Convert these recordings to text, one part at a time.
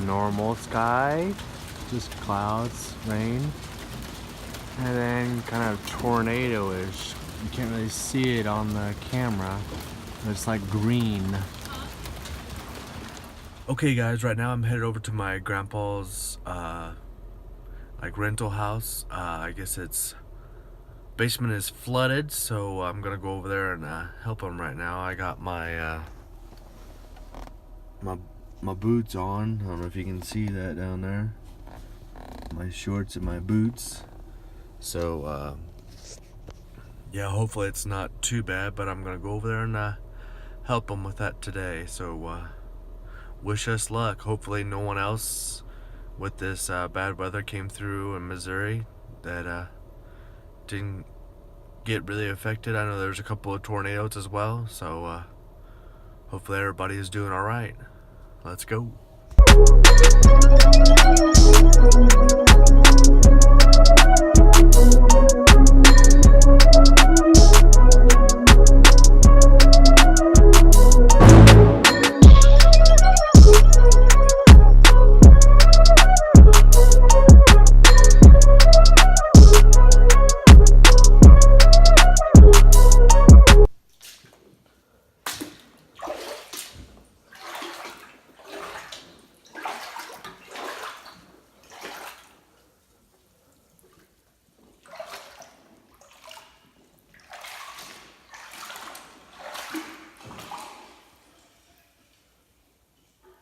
normal sky, just clouds, rain, and then kind of tornado-ish. You can't really see it on the camera, but it's like green. Okay guys, right now I'm headed over to my grandpa's like rental house. I guess its basement is flooded, so I'm gonna go over there and help him right now. I got my my boots on. I don't know if you can see that down there. My shorts and my boots. So yeah, hopefully it's not too bad, but I'm gonna go over there and help him with that today. So wish us luck. Hopefully no one else with this bad weather came through in Missouri that didn't get really affected. I know there's a couple of tornadoes as well, so hopefully everybody is doing all right. Let's go.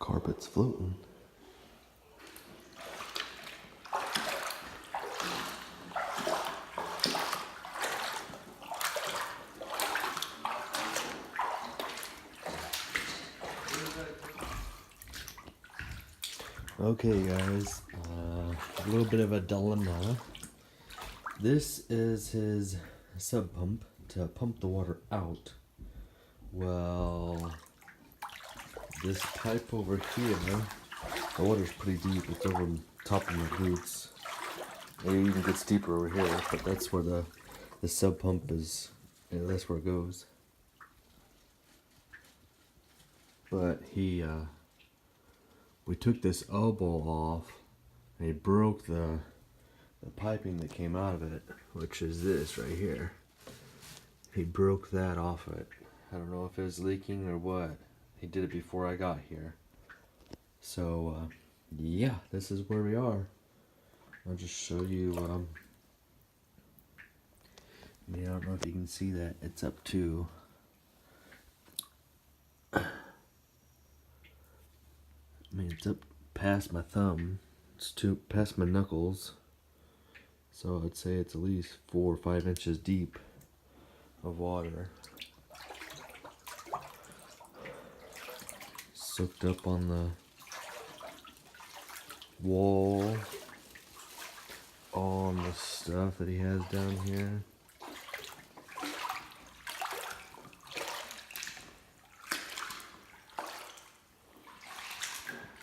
Carpet's floating. Okay guys, a little bit of a dilemma. This is his sub pump to pump the water out. Well, this pipe over here, the water's pretty deep. It's over top of my boots. It even gets deeper over here, but that's where the sub pump is. Yeah, that's where it goes. But we took this elbow off, and he broke the piping that came out of it, which is this right here. He broke that off of it. I don't know if it was leaking or what. He did it before I got here. So, yeah, this is where we are. I'll just show you, I don't know if you can see that. It's up to, it's up past my thumb. It's past my knuckles. So I'd say it's at least 4 or 5 inches deep of water. Soaked up on the wall, on the stuff that he has down here.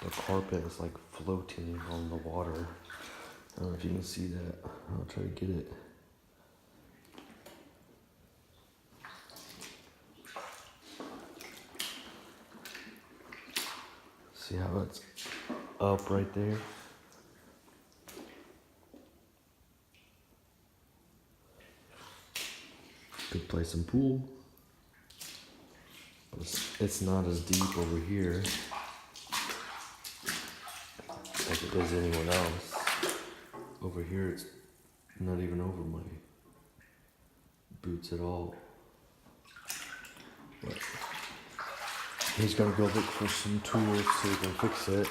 The carpet is like floating on the water. I don't know if you can see that. I'll try to get it. See how it's up right there? Could play some pool. It's not as deep over here like it does anyone else. Over here it's not even over my boots at all. But he's gonna go look for some tools so he can fix it.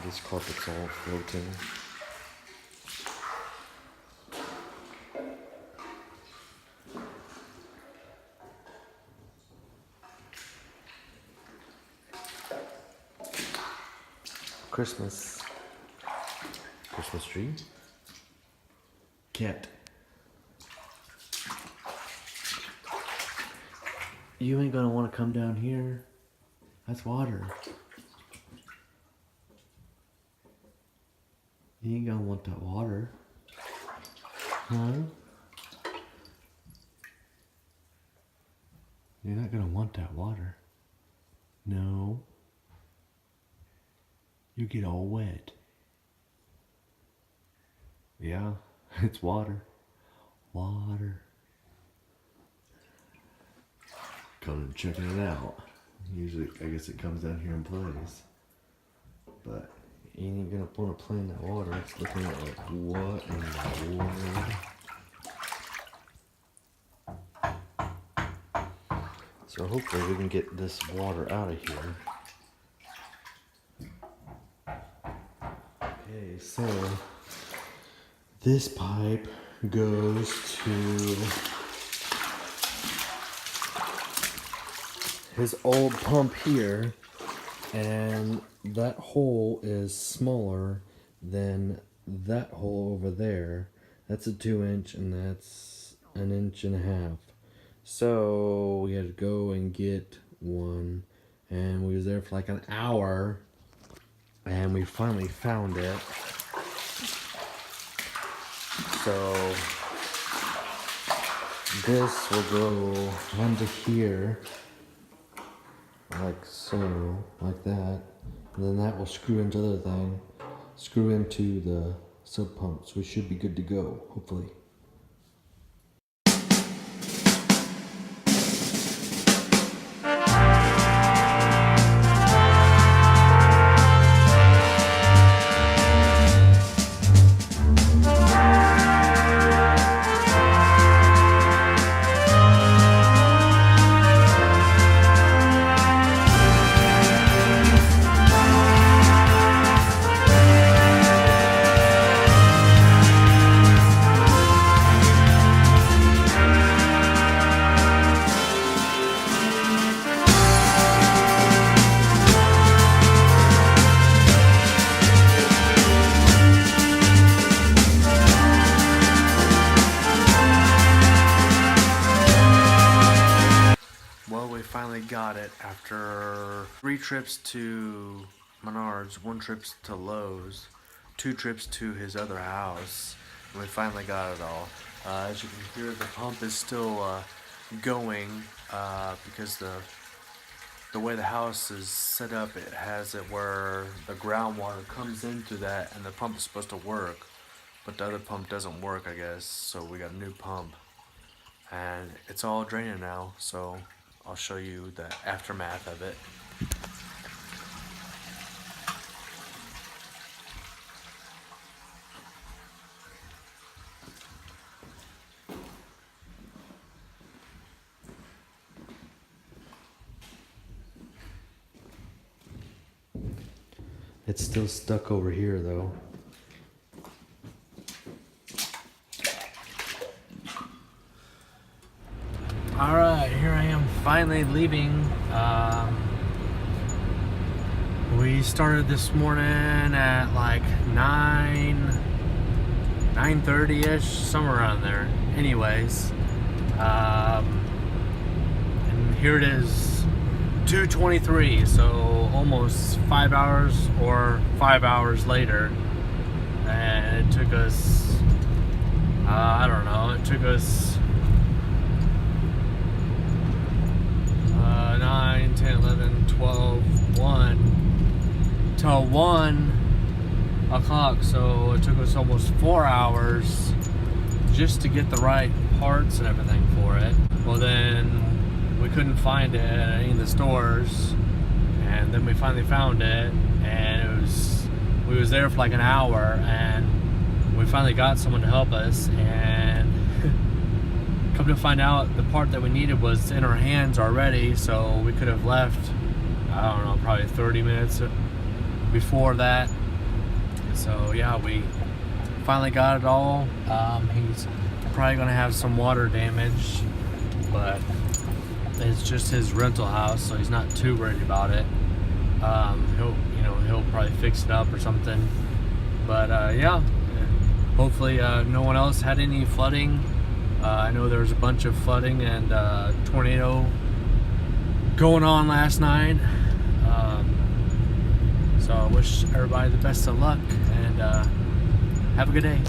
This carpet's all floating. Christmas tree. Cat. You ain't gonna want to come down here. That's water. You ain't gonna want that water. Huh? You're not gonna want that water. No. you get all wet. Yeah, it's water. Water. Come and checking it out. Usually, I guess it comes down here and plays. But you ain't gonna want to play in that water. It's looking like, what in the world? So hopefully we can get this water out of here. Okay, so this pipe goes to his old pump here, and that hole is smaller than that hole over there. That's a 2-inch and that's an 1.5 inches. So we had to go and get one, and we was there for like an hour, and we finally found it. So this will go under here, like so, like that. And then that will screw into the other thing, screw into the sub pump. So we should be good to go, hopefully. Finally got it after 3 trips to Menards, 1 trip to Lowe's, 2 trips to his other house, and we finally got it all. As you can hear, the pump is still going because the way the house is set up, it has it where the groundwater comes into that and the pump is supposed to work, but the other pump doesn't work, I guess, so we got a new pump and it's all draining now. So I'll show you the aftermath of it. It's still stuck over here though. Alright, here I am finally leaving. We started this morning at like 9:30ish, somewhere around there. Anyways, and here it is, 2:23, so almost 5 hours or 5 hours later. And it took us, I don't know, it took us 9, 10, 11, 12, 1 till 1 o'clock. So it took us almost 4 hours just to get the right parts and everything for it. Well, then we couldn't find it at any of the stores, and then we finally found it, and we was there for like an hour, and we finally got someone to help us, and come to find out the part that we needed was in our hands already, so we could have left, I don't know, probably 30 minutes before that. So yeah, we finally got it all. He's probably gonna have some water damage, but it's just his rental house, so he's not too worried about it. He'll probably fix it up or something. But yeah, hopefully no one else had any flooding. I know there was a bunch of flooding and tornado going on last night. So I wish everybody the best of luck, and have a good day.